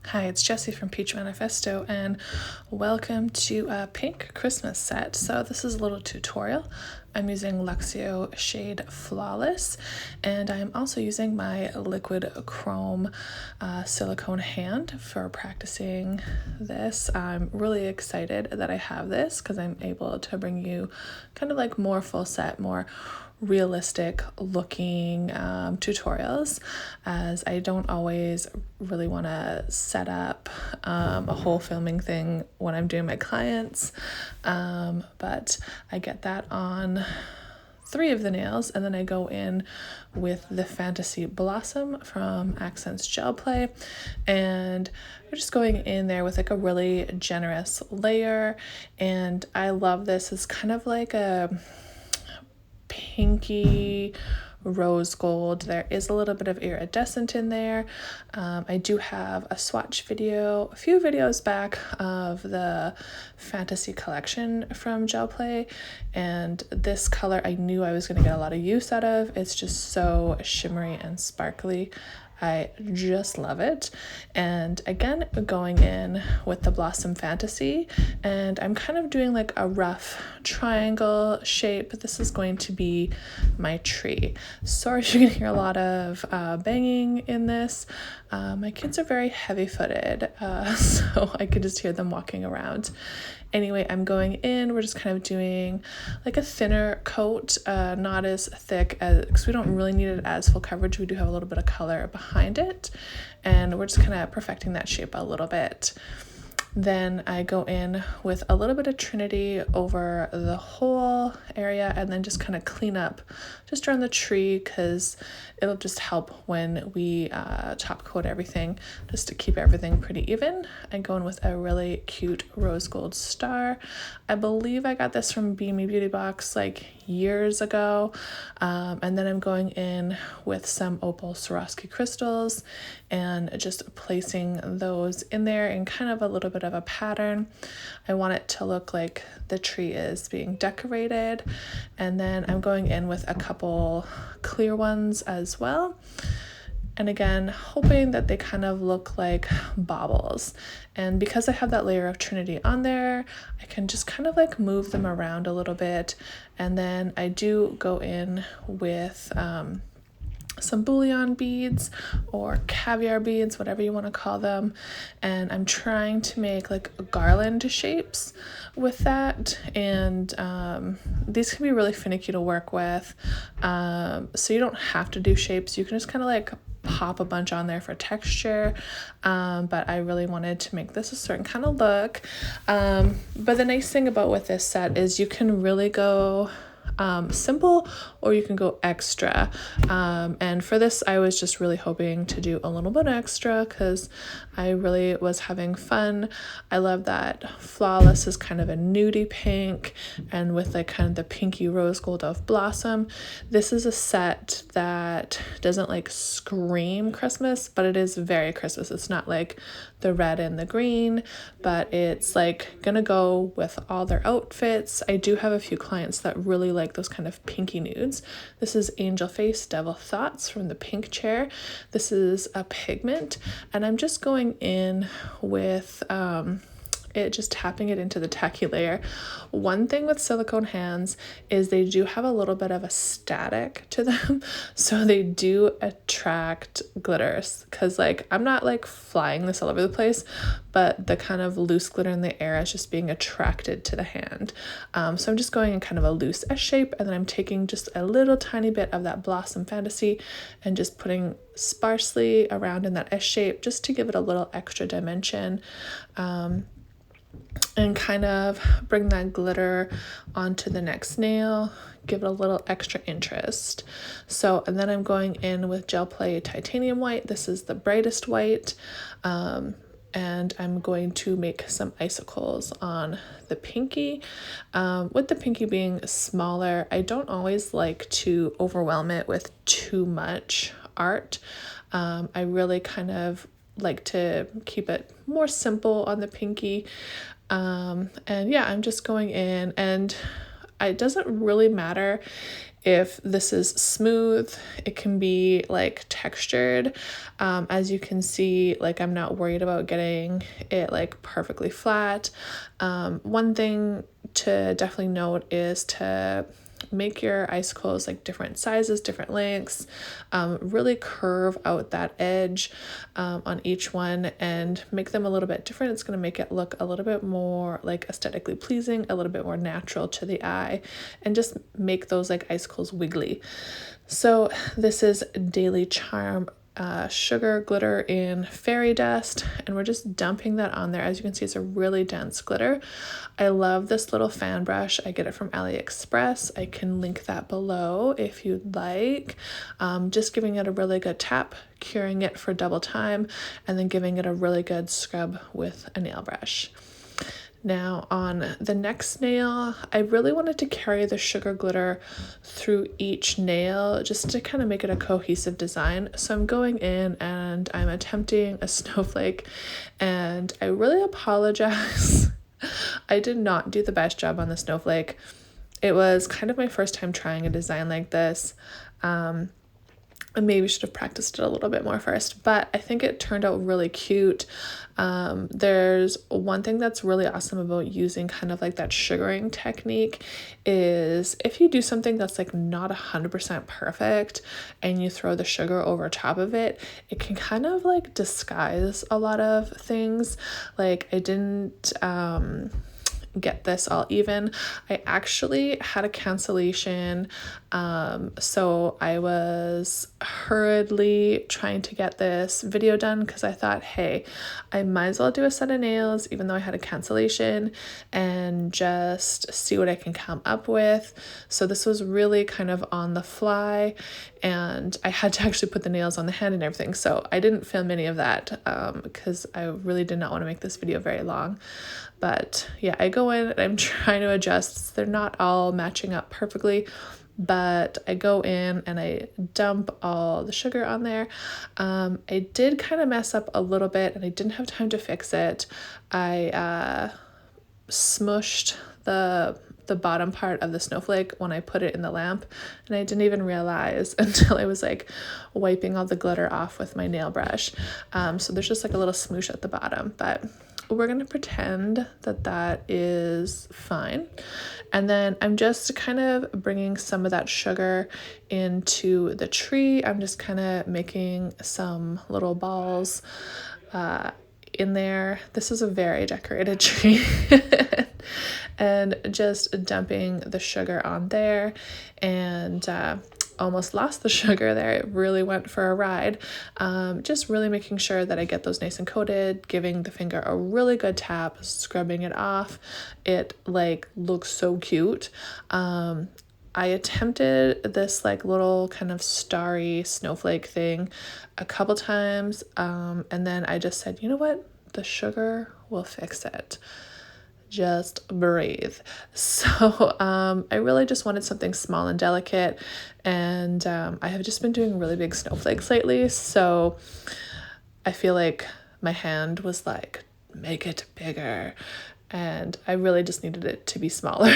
Hi, it's Jessie from Peachmanifesto, and welcome to a pink Christmas set. So this is a little tutorial. I'm using Luxio shade Flawless, and I'm also using my liquid chrome silicone hand for practicing this. I'm really excited that I have this because I'm able to bring you kind of like more full set, more realistic looking tutorials, as I don't always really want to set up a whole filming thing when I'm doing my clients, but I get that on 3 of the nails, and then I go in with the Fantasy Blossom from Akzentz Gel Play, and we're just going in there with like a really generous layer. And I love this. It's kind of like a pinky rose gold. There is a little bit of iridescent in there. I do have a swatch video a few videos back of the Fantasy collection from Gel Play, and this color I knew I was going to get a lot of use out of. It's just so shimmery and sparkly. I just love it. And again, going in with the Blossom Fantasy, and I'm kind of doing like a rough triangle shape. This is going to be my tree. Sorry if you're gonna hear a lot of banging in this. My kids are very heavy-footed, so I could just hear them walking around. Anyway, I'm going in, we're just kind of doing like a thinner coat, not as thick, because we don't really need it as full coverage. We do have a little bit of color behind it, and we're just kind of perfecting that shape a little bit. Then I go in with a little bit of Trinity over the whole area, and then just kind of clean up just around the tree, because it'll just help when we top coat everything, just to keep everything pretty even. I go in with a really cute rose gold star. I believe I got this from Bemi Beauty Box like years ago. And then I'm going in with some opal Swarovski crystals and just placing those in there in kind of a little bit of a pattern. I want it to look like the tree is being decorated. And then I'm going in with a couple clear ones as well. And again, hoping that they kind of look like baubles. And because I have that layer of Trinity on there, I can just kind of like move them around a little bit. And then I do go in with some bullion beads or caviar beads, whatever you want to call them, and I'm trying to make like garland shapes with that. And these can be really finicky to work with, so you don't have to do shapes. You can just kind of like pop a bunch on there for texture, but I really wanted to make this a certain kind of look. But the nice thing about with this set is you can really go simple, or you can go extra, and for this I was just really hoping to do a little bit extra because I really was having fun. I love that Flawless is kind of a nudie pink, and with like kind of the pinky rose gold of Blossom. This is a set that doesn't like scream Christmas, but it is very Christmas. It's not like the red and the green, but it's like gonna go with all their outfits. I do have a few clients that really like those kind of pinky nudes. This is Angel Face Devil Thoughts from the Pink Chair. This is a pigment, and I'm just going in with it, just tapping it into the tacky layer. One thing with silicone hands is they do have a little bit of a static to them, so they do attract glitters, because like I'm not like flying this all over the place, but the kind of loose glitter in the air is just being attracted to the hand. So I'm just going in kind of a loose S shape, and then I'm taking just a little tiny bit of that Blossom Fantasy and just putting sparsely around in that S shape, just to give it a little extra dimension, and kind of bring that glitter onto the next nail, give it a little extra interest. So, and then I'm going in with Gel Play Titanium White. This is the brightest white, and I'm going to make some icicles on the pinky. With the pinky being smaller, I don't always like to overwhelm it with too much art. I really kind of like to keep it more simple on the pinky. And yeah, I'm just going in, and it doesn't really matter if this is smooth, it can be like textured. As you can see, like I'm not worried about getting it like perfectly flat. One thing to definitely note is to make your icicles like different sizes, different lengths, really curve out that edge on each one and make them a little bit different. It's going to make it look a little bit more like aesthetically pleasing, a little bit more natural to the eye, and just make those like icicles wiggly. So this is Daily Charm sugar glitter in fairy dust, and we're just dumping that on there. As you can see, it's a really dense glitter. I love this little fan brush. I get it from AliExpress. I can link that below if you'd like. Just giving it a really good tap, curing it for double time, and then giving it a really good scrub with a nail brush. Now on the next nail, I really wanted to carry the sugar glitter through each nail just to kind of make it a cohesive design. So I'm going in and I'm attempting a snowflake, and I really apologize. I did not do the best job on the snowflake. It was kind of my first time trying a design like this. I maybe should have practiced it a little bit more first, but I think it turned out really cute. There's one thing that's really awesome about using kind of like that sugaring technique is if you do something that's like not 100% perfect and you throw the sugar over top of it, it can kind of like disguise a lot of things. Like I didn't get this all even. I actually had a cancellation, so I was hurriedly trying to get this video done because I thought, hey, I might as well do a set of nails even though I had a cancellation and just see what I can come up with. So this was really kind of on the fly, and I had to actually put the nails on the hand and everything, so I didn't film any of that because I really did not want to make this video very long. But yeah, I go in and I'm trying to adjust. They're not all matching up perfectly, but I go in and I dump all the sugar on there. I did kind of mess up a little bit and I didn't have time to fix it. I smushed the bottom part of the snowflake when I put it in the lamp, and I didn't even realize until I was like wiping all the glitter off with my nail brush. So there's just like a little smoosh at the bottom, but we're going to pretend that that is fine. And then I'm just kind of bringing some of that sugar into the tree. I'm just kind of making some little balls in there. This is a very decorated tree. And just dumping the sugar on there, and almost lost the sugar there. It really went for a ride. Just really making sure that I get those nice and coated, giving the finger a really good tap, scrubbing it off. It like looks so cute. I attempted this like little kind of starry snowflake thing a couple times, and then I just said, you know what, the sugar will fix it. Just breathe. So I really just wanted something small and delicate, and I have just been doing really big snowflakes lately, so I feel like my hand was like, make it bigger, and I really just needed it to be smaller.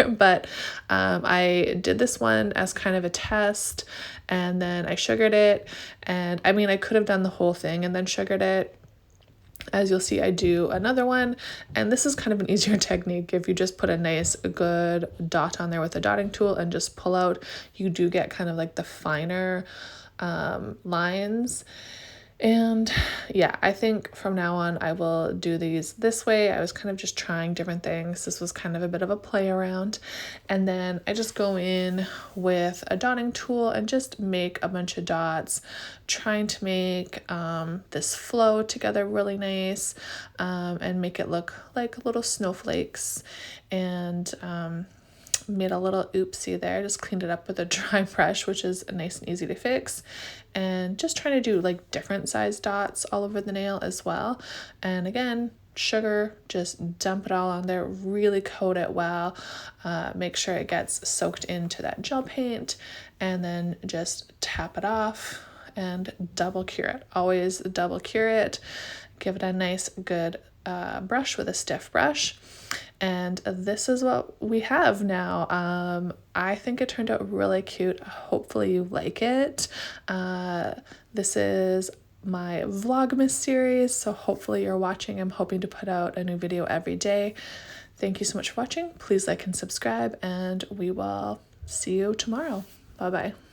But I did this one as kind of a test, and then I sugared it, and I mean I could have done the whole thing and then sugared it. As you'll see, I do another one, and this is kind of an easier technique. If you just put a nice good dot on there with a dotting tool and just pull out, you do get kind of like the finer lines. And yeah, I think from now on I will do these this way. I was kind of just trying different things. This was kind of a bit of a play around. And then I just go in with a dotting tool and just make a bunch of dots, trying to make this flow together really nice, and make it look like little snowflakes. And made a little oopsie there, just cleaned it up with a dry brush, which is nice and easy to fix, and just trying to do like different size dots all over the nail as well. And again, sugar, just dump it all on there, really coat it well, make sure it gets soaked into that gel paint, and then just tap it off and double cure it. Always double cure it. Give it a nice good brush with a stiff brush. And this is what we have now. I think it turned out really cute. Hopefully you like it. This is my Vlogmas series, so hopefully you're watching. I'm hoping to put out a new video every day. Thank you so much for watching. Please like and subscribe, and we will see you tomorrow. Bye-bye.